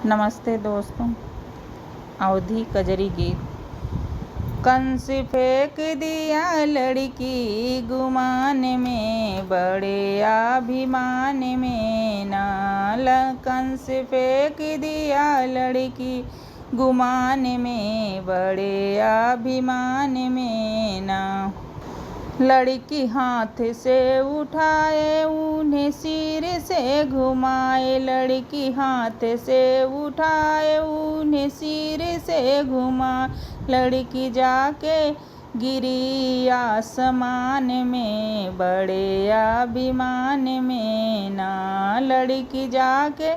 नमस्ते दोस्तों। अवधी कजरी गीत। कंस फेंक दिया लड़की गुमान में, बड़े अभिमान में नाल। कंस फेंक दिया लड़की गुमान में, बड़े अभिमान में ना। लड़की हाथ से उठाए उन्हें सिर से घुमाए, लड़की हाथ से उठाए उन्हें सिर से घुमा। लड़की जाके गिरी आसमान में, बड़े अभिमान में ना। लड़की जाके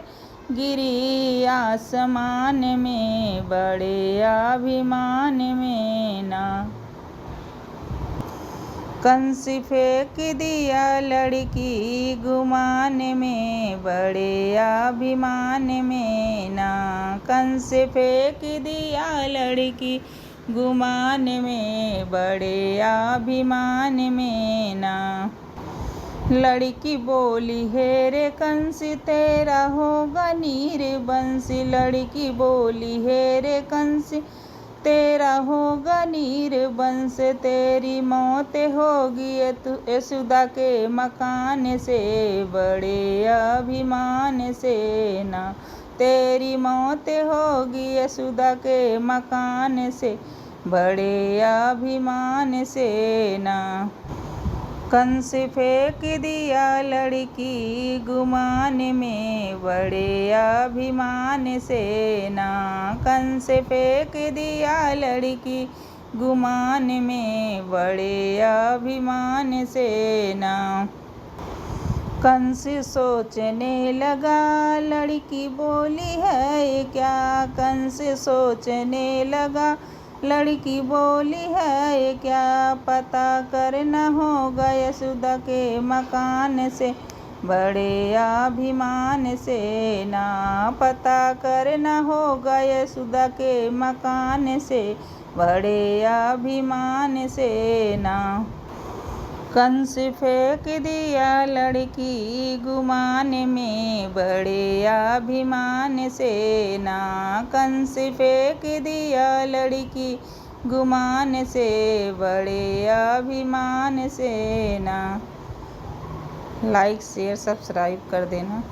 गिरी आसमान में, बड़े अभिमान में ना। कंस फेंक दिया लड़की गुमान में, बड़े अभिमान में ना। कंस फेंक दिया लड़की गुमान में, बड़े अभिमान में ना। लड़की बोली हे रे कंस तेरा होगा निर्वंश, लड़की बोली हे रे कंस तेरा होगा निर्वंश। तेरी मौत होगी यशोदा के मकान से, बड़े अभिमान से ना। तेरी मौत होगी यशोदा के मकान से, बड़े अभिमान से ना। कंस फेंक दिया लड़की गुमान में, बड़े अभिमान से ना। कंस फेंक दिया लड़की गुमान में, बड़े अभिमान से ना। कंस सोचने लगा लड़की बोली है क्या, कंस सोचने लगा लड़की बोली है क्या। पता करना होगा यशोदा के मकान से, बड़े अभिमान से ना। पता करना होगा यशोदा के मकान से, बड़े अभिमान से ना। कंस फेंक दिया लड़की गुमान में, बड़े अभिमान से ना। कंस फेंक दिया लड़की गुमान से, बड़े अभिमान से ना। लाइक शेयर सब्सक्राइब कर देना।